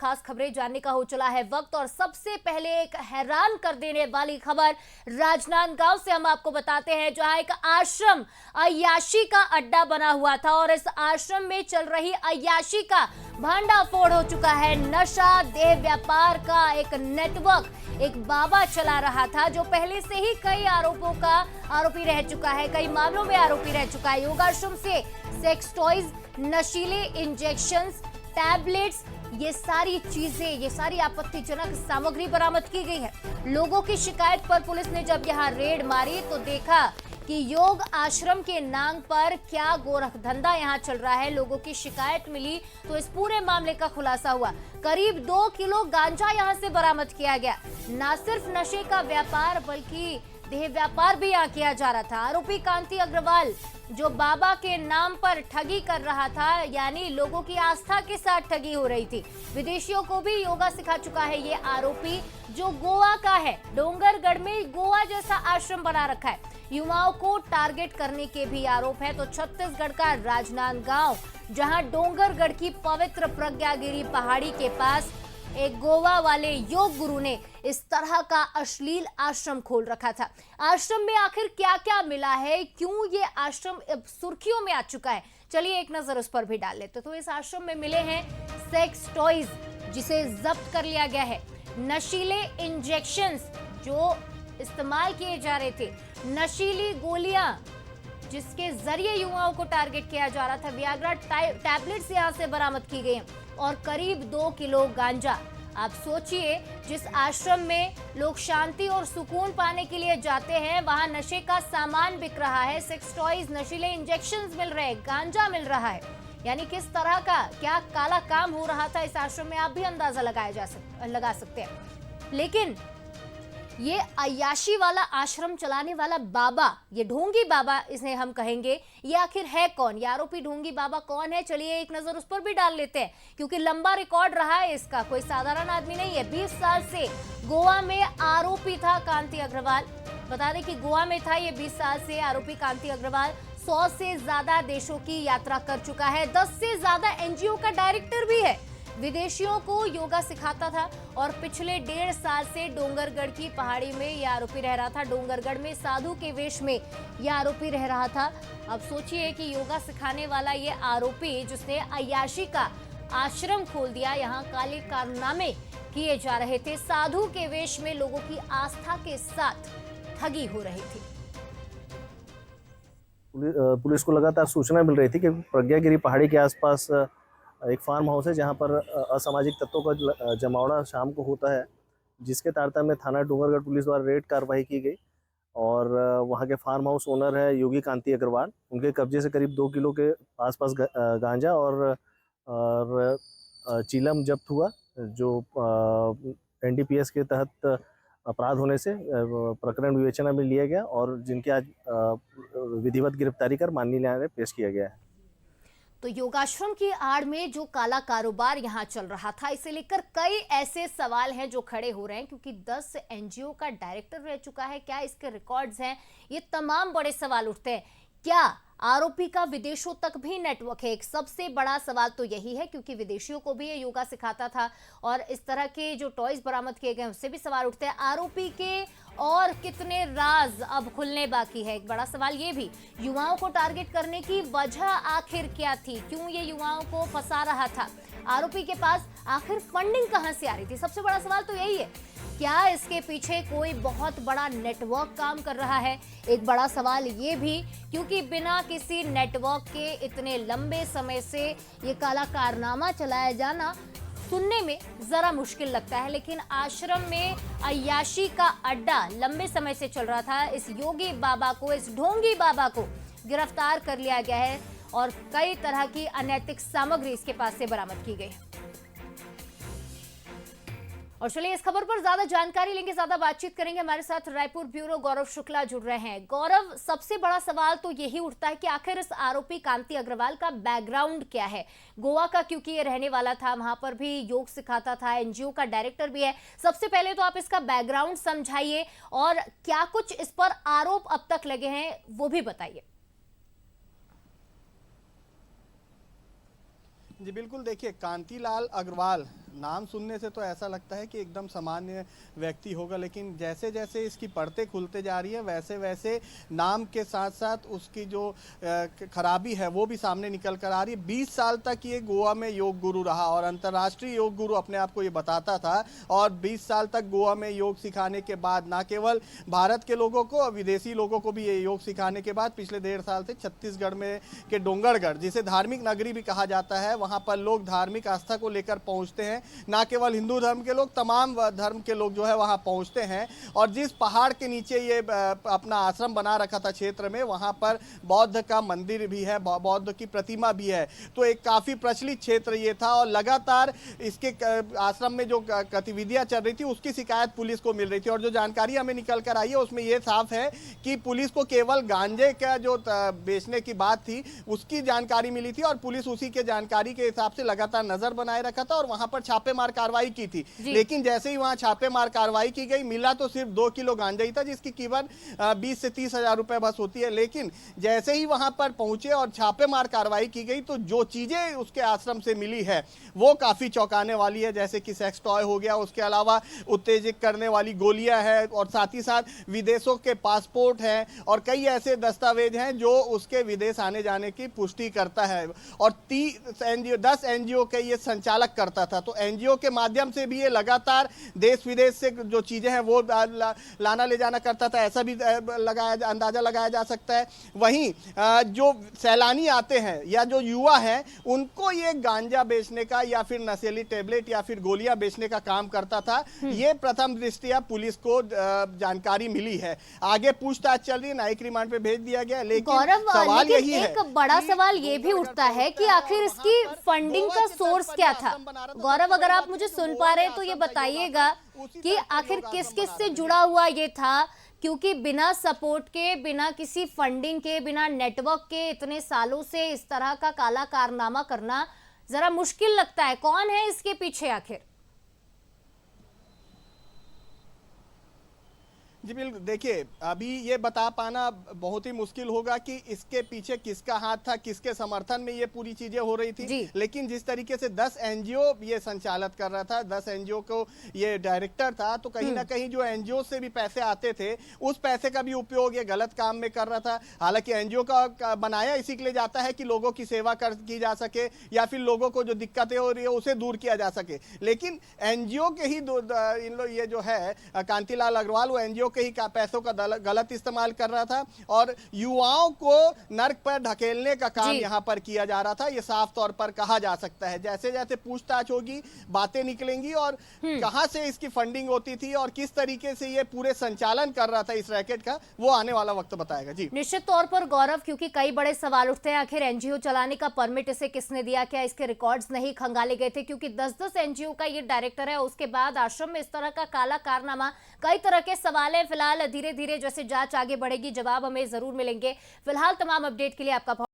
खास खबरें जानने का हो चला है वक्त। और सबसे पहले एक हैरान कर देने वाली खबर राजनांदगांव से हम आपको बताते हैं, जहां एक आश्रम अय्याशी का अड्डा बना हुआ था और इस आश्रम में चल रही अय्याशी का भंडाफोड़ हो चुका है। नशा देह व्यापार का एक नेटवर्क एक बाबा चला रहा था, जो पहले से ही कई आरोपों का आरोपी रह चुका है, कई मामलों में आरोपी रह चुका है। योगाश्रम से सेक्स टॉयज, नशीले इंजेक्शंस, टैबलेट्स, ये सारी चीजें, ये सारी आपत्तिजनक सामग्री बरामद की गई है। लोगों की शिकायत पर पुलिस ने जब यहां रेड मारी तो देखा कि योग आश्रम के नाम पर क्या गोरख धंधा यहां चल रहा है। लोगों की शिकायत मिली तो इस पूरे मामले का खुलासा हुआ। करीब 2 किलो गांजा यहां से बरामद किया गया। न सिर्फ नशे का व्यापार बल्कि देह व्यापार भी यहाँ किया जा रहा था। आरोपी कांति अग्रवाल जो बाबा के नाम पर ठगी कर रहा था, यानी लोगों की आस्था के साथ ठगी हो रही थी। विदेशियों को भी योगा सिखा चुका है ये आरोपी, जो गोवा का है। डोंगरगढ़ में गोवा जैसा आश्रम बना रखा है। युवाओं को टारगेट करने के भी आरोप है। तो छत्तीसगढ़ का राजनांदगांव, जहां डोंगरगढ़ की पवित्र प्रज्ञागिरी पहाड़ी के पास एक गोवा वाले योग गुरु ने इस तरह का अश्लील आश्रम खोल रखा था। आश्रम में आखिर क्या क्या मिला है, क्यों ये आश्रम सुर्खियों में आ चुका है, चलिए एक नजर उस पर भी डाल लेते। तो इस आश्रम में मिले हैं सेक्स टॉयज, जिसे जब्त कर लिया गया है। नशीले इंजेक्शंस जो इस्तेमाल किए जा रहे थे, नशीली गोलियां जिसके जरिए युवाओं को टारगेट किया जा रहा था, वियाग्रा टैबलेट्स यहां से बरामद की गई हैं और करीब 2 किलो गांजा। आप सोचिए, जिस आश्रम में लोग शांति और सुकून पाने के लिए जाते हैं, वहां नशे का सामान बिक रहा है, सेक्स टॉयज, नशीले इंजेक्शंस मिल रहे हैं, गांजा मिल रहा है। यानी किस तरह का क्या काला काम हो रहा था इस आश्रम में, आप भी अंदाजा लगा सकते हैं। लेकिन ये अय्याशी वाला आश्रम चलाने वाला बाबा, ये ढोंगी बाबा इसे हम कहेंगे, ये आखिर है कौन? ये आरोपी ढोंगी बाबा कौन है, चलिए एक नजर उस पर भी डाल लेते हैं, क्योंकि लंबा रिकॉर्ड रहा है इसका। कोई साधारण आदमी नहीं है। 20 साल से गोवा में आरोपी था कांति अग्रवाल। बता दें कि गोवा में था ये 20 साल से आरोपी कांति अग्रवाल। 100 से ज्यादा देशों की यात्रा कर चुका है। 10 से ज्यादा एनजीओ का डायरेक्टर भी है। विदेशियों को योगा सिखाता था और पिछले 1.5 साल से डोंगरगढ़ की पहाड़ी में यह आरोपी रह रहा था। डोंगरगढ़ में साधु के वेश में यह आरोपी रह रहा था। अब सोचिए कि योगा सिखाने वाला ये आरोपी, जिसने अय्याशी का आश्रम खोल दिया, यहाँ काले कारनामे किए जा रहे थे, साधु के वेश में लोगों की आस्था के साथ ठगी हो रही थी। पुलिस को लगातार सूचना मिल रही थी कि प्रज्ञागिरी पहाड़ी के आसपास एक फार्म हाउस है, जहां पर असामाजिक तत्वों का जमावड़ा शाम को होता है, जिसके तारतम्य में थाना डोंगरगढ़ पुलिस द्वारा रेड कार्रवाई की गई। और वहां के फार्म हाउस ओनर है योगी कांति अग्रवाल। उनके कब्जे से करीब 2 किलो के आसपास गांजा और चीलम जब्त हुआ, जो एनडीपीएस के तहत अपराध होने से प्रकरण विवेचना में लिया गया और जिनकी आज विधिवत गिरफ्तारी कर माननीय न्यायालय में पेश किया गया है। तो योगाश्रम की आड़ में जो काला कारोबार यहां चल रहा था, इसे लेकर कई ऐसे सवाल हैं जो खड़े हो रहे हैं, क्योंकि 10 एनजीओ का डायरेक्टर रह चुका है। क्या इसके रिकॉर्ड्स हैं? ये तमाम बड़े सवाल उठते हैं। क्या आरोपी का विदेशों तक भी नेटवर्क है? एक सबसे बड़ा सवाल तो यही है, क्योंकि विदेशियों को भी ये योगा सिखाता था और इस तरह के जो टॉयज बरामद किए गए उससे भी सवाल उठते हैं। आरोपी के और कितने राज अब खुलने बाकी है? एक बड़ा सवाल ये भी। युवाओं को टारगेट करने की वजह आखिर क्या थी? क्यों ये युवाओं को फंसा रहा था? आरोपी के पास आखिर फंडिंग कहां से आ रही थी? सबसे बड़ा सवाल तो यही है। क्या इसके पीछे कोई बहुत बड़ा नेटवर्क काम कर रहा है? एक बड़ा सवाल ये भी, क्योंकि बिना किसी नेटवर्क के इतने लंबे समय से ये काला कारनामा चलाया जाना सुनने में जरा मुश्किल लगता है। लेकिन आश्रम में अय्याशी का अड्डा लंबे समय से चल रहा था। इस योगी बाबा को, इस ढोंगी बाबा को गिरफ्तार कर लिया गया है और कई तरह की अनैतिक सामग्री इसके पास से बरामद की गई है। और चलिए इस खबर पर ज्यादा जानकारी लेंगे, ज्यादा बातचीत करेंगे। हमारे साथ रायपुर ब्यूरो गौरव शुक्ला जुड़ रहे हैं। गौरव, सबसे बड़ा सवाल तो यही उठता है कि आखिर इस आरोपी कांति अग्रवाल का बैकग्राउंड क्या है? गोवा का क्योंकि ये रहने वाला था, वहां पर भी योग सिखाता था, एनजीओ का डायरेक्टर भी है। सबसे पहले तो आप इसका बैकग्राउंड समझाइए और क्या कुछ इस पर आरोप अब तक लगे हैं वो भी बताइए। जी बिल्कुल, देखिए कांतिलाल अग्रवाल नाम सुनने से तो ऐसा लगता है कि एकदम सामान्य व्यक्ति होगा, लेकिन जैसे जैसे इसकी परतें खुलते जा रही है वैसे वैसे नाम के साथ साथ उसकी जो खराबी है वो भी सामने निकल कर आ रही है। 20 साल तक ये गोवा में योग गुरु रहा और अंतर्राष्ट्रीय योग गुरु अपने आप को ये बताता था, और 20 साल तक गोवा में योग सिखाने के बाद न केवल भारत के लोगों को, विदेशी लोगों को भी ये योग सिखाने के बाद पिछले 1.5 साल से छत्तीसगढ़ में के डोंगरगढ़, जिसे धार्मिक नगरी भी कहा जाता है, वहां पर लोग धार्मिक आस्था को लेकर पहुंचते हैं। ना केवल हिंदू धर्म के लोग, तमाम धर्म के लोग जो है वहां पहुंचते हैं। और जिस पहाड़ के नीचे ये अपना आश्रम बना रखा था क्षेत्र में, वहां पर बौद्ध का मंदिर भी है, बौद्ध की प्रतिमा भी है। तो एक काफी प्रचलित क्षेत्र ये था और लगातार इसके आश्रम में जो गतिविधियां चल रही थी उसकी शिकायत पुलिस को मिल रही थी। और जो जानकारी हमें निकल कर आई है उसमें यह साफ है कि पुलिस को केवल गांजे का जो बेचने की बात थी उसकी जानकारी मिली थी और पुलिस उसी के जानकारी के हिसाब से लगातार नजर बनाए रखा था और वहां पर छापेमार कार्रवाई की थी। लेकिन जैसे ही वहां छापेमार कार्रवाई की गई, मिला तो सिर्फ 2 किलो गांजा ही था, जिसकी कीमत 20 से 30 हजार रुपए बस होती है। लेकिन जैसे ही वहां पर पहुंचे और छापेमार कार्रवाई की गई तो जो चीजें उसके आश्रम से मिली है वो काफी चौंकाने वाली है, जैसे कि सेक्स टॉय हो गया, उसके अलावा उत्तेजित करने वाली गोलियां हैं और साथ ही साथ विदेशों के पासपोर्ट हैं और कई ऐसे दस्तावेज हैं जो उसके विदेश आने जाने की पुष्टि करता है। और 10 एनजीओ के ये संचालक करता था। तो एनजीओ के माध्यम से भी ये लगातार देश विदेश से जो चीजें हैं वो लाना ले जाना करता था, ऐसा भी अंदाजा लगाया जा सकता है। वहीं जो सैलानी आते हैं या जो युवा हैं उनको ये गांजा बेचने का या फिर नशीली टेबलेट या फिर गोलियां बेचने का काम करता था। ये प्रथम दृष्टया पुलिस को जानकारी मिली है। आगे पूछताछ चल रही है, न्यायिक रिमांड पे भेज दिया गया। लेकिन सवाल यही है, एक बड़ा सवाल ये भी उठता है कि आखिर इसकी फंडिंग का सोर्स क्या था। गौरव, अगर आप मुझे सुन पा रहे हैं तो ये बताइएगा कि आखिर किस किस से जुड़ा हुआ ये था, क्योंकि बिना सपोर्ट के, बिना किसी फंडिंग के, बिना नेटवर्क के इतने सालों से इस तरह का काला कारनामा करना जरा मुश्किल लगता है। कौन है इसके पीछे आखिर? जी बिल्कुल, देखिए अभी ये बता पाना बहुत ही मुश्किल होगा कि इसके पीछे किसका हाथ था, किसके समर्थन में ये पूरी चीजें हो रही थी। लेकिन जिस तरीके से 10 एनजीओ ये संचालित कर रहा था, 10 एनजीओ को ये डायरेक्टर था, तो कहीं ना कहीं जो एनजीओ से भी पैसे आते थे उस पैसे का भी उपयोग ये गलत काम में कर रहा था। हालांकि एनजीओ का बनाया इसी के लिए जाता है कि लोगों की सेवा की जा सके या फिर लोगों को जो दिक्कतें हो रही है उसे दूर किया जा सके। लेकिन एनजीओ के ही ये जो है कांतिलाल अग्रवाल, वो एनजीओ के ही पैसों का गलत इस्तेमाल कर रहा था और युवाओं को नर्क पर ढकेलने का काम यहां पर किया जा रहा था। ये साफ तौर पर कहा जा सकता है। जैसे जैसे पूछताछ होगी, बातें निकलेंगी और कहां से इसकी फंडिंग होती थी और किस तरीके से ये पूरे संचालन कर रहा था इस रैकेट का, वो आने वाला वक्त बताएगा। जी निश्चित तौर पर गौरव, क्योंकि कई बड़े सवाल उठते हैं। आखिर एनजीओ चलाने का परमिट इसे किसने दिया, क्या इसके रिकॉर्ड्स नहीं खंगाले गए थे? क्योंकि 10-10 एनजीओ का ये डायरेक्टर है, उसके बाद आश्रम में इस तरह का काला कारनामा, कई तरह के सवाल है। फिलहाल धीरे धीरे जैसे जांच आगे बढ़ेगी जवाब हमें जरूर मिलेंगे। फिलहाल तमाम अपडेट के लिए आपका